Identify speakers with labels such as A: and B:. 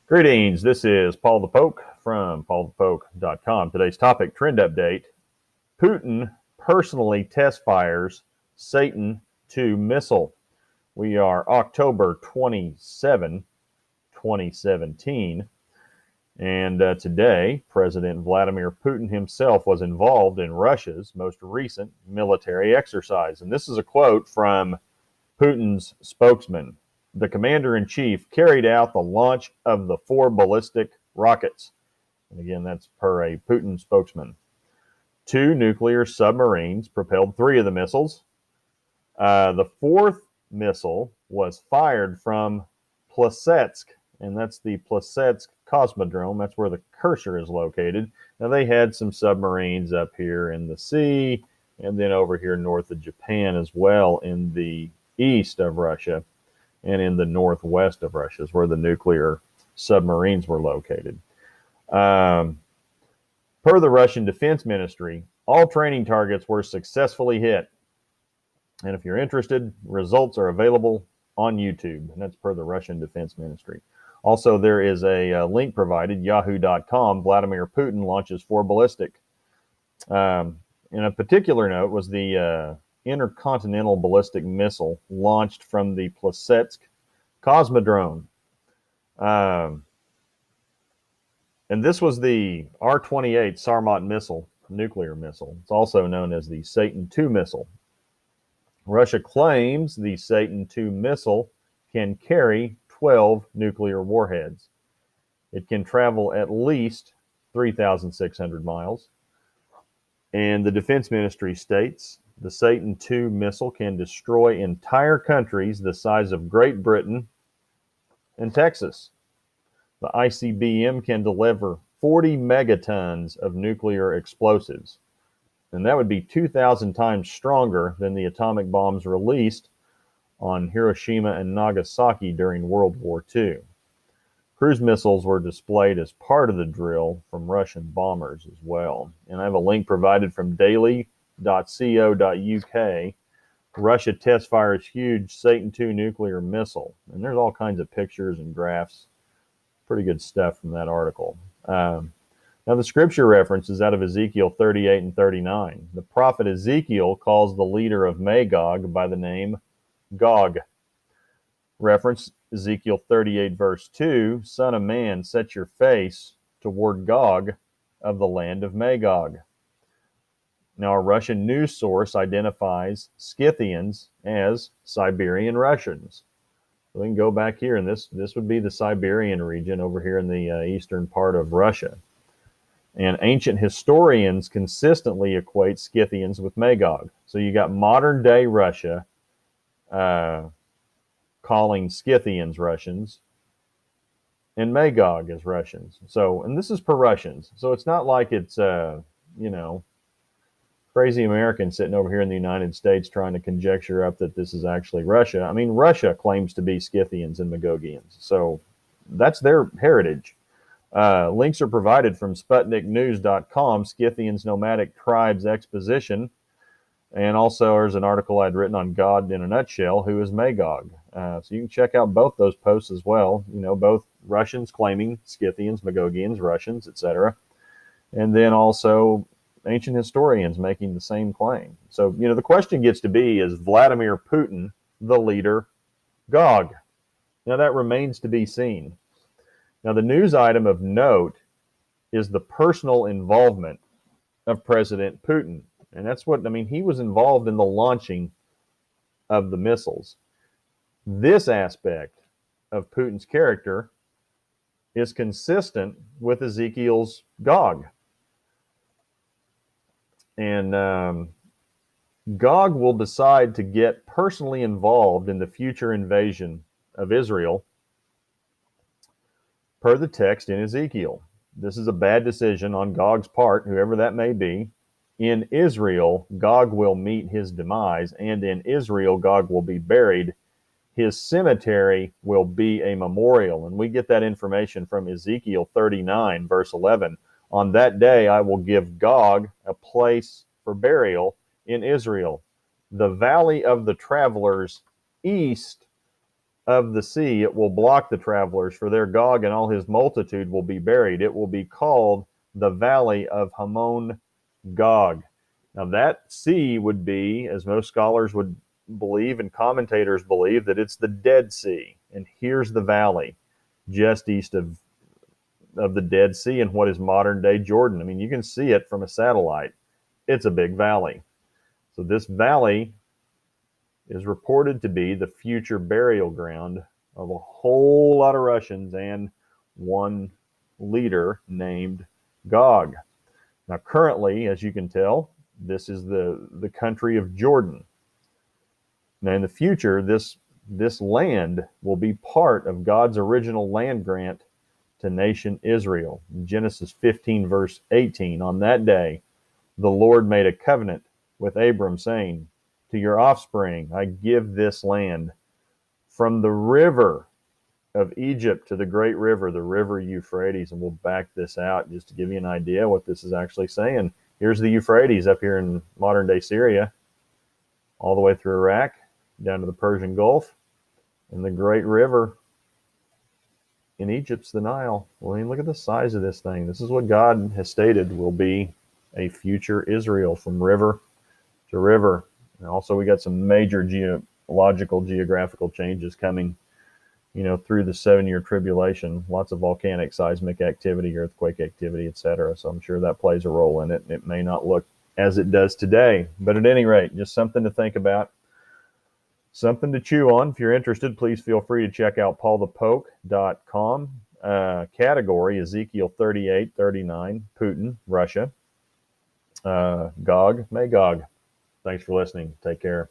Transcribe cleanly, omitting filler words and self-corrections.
A: Greetings, this is Paul the Poke from paulthepoke.com. Today's topic, trend update. Putin personally test fires Satan II missile. We are October 27, 2017. And today, President Vladimir Putin himself was involved in Russia's most recent military exercise. And this is a quote from Putin's spokesman. The commander-in-chief carried out the launch of the 4 ballistic rockets. And again, that's per a Putin spokesman. 2 nuclear submarines propelled 3 of the missiles. The 4th missile was fired from Plesetsk, and that's the Plesetsk Cosmodrome. That's where the cursor is located. Now, they had some submarines up here in the sea, and then over here north of Japan as well, in the east of Russia, and in the northwest of Russia is where the nuclear submarines were located. Per the Russian Defense Ministry, all training targets were successfully hit. And if you're interested, results are available on YouTube, and that's per the Russian Defense Ministry. Also, there is a link provided, yahoo.com, Vladimir Putin launches 4 ballistic. In a particular note was the intercontinental ballistic missile launched from the Plesetsk Cosmodrome. And this was the R-28 Sarmat missile, nuclear missile. It's also known as the Satan II missile. Russia claims the Satan II missile can carry 12 nuclear warheads. It can travel at least 3,600 miles. And the Defense Ministry states the Satan II missile can destroy entire countries the size of Great Britain and Texas. The ICBM can deliver 40 megatons of nuclear explosives, and that would be 2,000 times stronger than the atomic bombs released on Hiroshima and Nagasaki during World War II. Cruise missiles were displayed as part of the drill from Russian bombers as well. And I have a link provided from daily.co.uk. Russia test fires huge Satan II nuclear missile. And there's all kinds of pictures and graphs. Pretty good stuff from that article. Now, the scripture reference is out of Ezekiel 38 and 39. The prophet Ezekiel calls the leader of Magog by the name Gog. Reference Ezekiel 38 verse 2, Son of man, set your face toward Gog of the land of Magog. Now, a Russian news source identifies Scythians as Siberian Russians. So we can go back here, and this would be the Siberian region over here in the eastern part of Russia. And ancient historians consistently equate Scythians with Magog. So you got modern day Russia calling Scythians Russians and Magog as Russians. So, and this is per Russians. So it's not like it's, crazy Americans sitting over here in the United States trying to conjecture up that this is actually Russia. I mean, Russia claims to be Scythians and Magogians. So that's their heritage. Links are provided from SputnikNews.com, Scythians Nomadic Tribes Exposition. And also there's an article I'd written on God in a Nutshell, who is Magog. So you can check out both those posts as well. You know, both Russians claiming Scythians, Magogians, Russians, etc. And then also ancient historians making the same claim. So, the question gets to be, is Vladimir Putin the leader Gog? Now, that remains to be seen. Now, the news item of note is the personal involvement of President Putin. And that's what, he was involved in the launching of the missiles. This aspect of Putin's character is consistent with Ezekiel's Gog. And Gog will decide to get personally involved in the future invasion of Israel per the text in Ezekiel. This is a bad decision on Gog's part, whoever that may be. In Israel, Gog will meet his demise, and in Israel, Gog will be buried. His cemetery will be a memorial. And we get that information from Ezekiel 39, verse 11. On that day, I will give Gog a place for burial in Israel, the valley of the travelers east of the sea. It will block the travelers, for their Gog and all his multitude will be buried. It will be called the Valley of Hamon Gog. Now, that sea would be, as most scholars would believe and commentators believe, that it's the Dead Sea. And here's the valley just east of the Dead Sea in what is modern day Jordan. I mean, you can see it from a satellite. It's a big valley. So this valley is reported to be the future burial ground of a whole lot of Russians and one leader named Gog. Now, currently, as you can tell, this is the country of Jordan. Now, in the future, this land will be part of God's original land grant to nation Israel. In Genesis 15, verse 18, on that day, the Lord made a covenant with Abram, saying, to your offspring, I give this land from the river of Egypt to the great river, the river Euphrates. And we'll back this out just to give you an idea what this is actually saying. Here's the Euphrates up here in modern day Syria, all the way through Iraq, down to the Persian Gulf, and the great river in Egypt's the Nile. Well, I mean, look at the size of this thing. This is what God has stated will be a future Israel, from river to river. And also, we got some major geographical changes coming, through the 7-year tribulation. Lots of volcanic, seismic activity, earthquake activity, etc. So I'm sure that plays a role in it. It may not look as it does today, but at any rate, just something to think about, something to chew on. If you're interested, please feel free to check out paulthepoke.com. Category Ezekiel 38:39, Putin, Russia. Gog, Magog. Thanks for listening. Take care.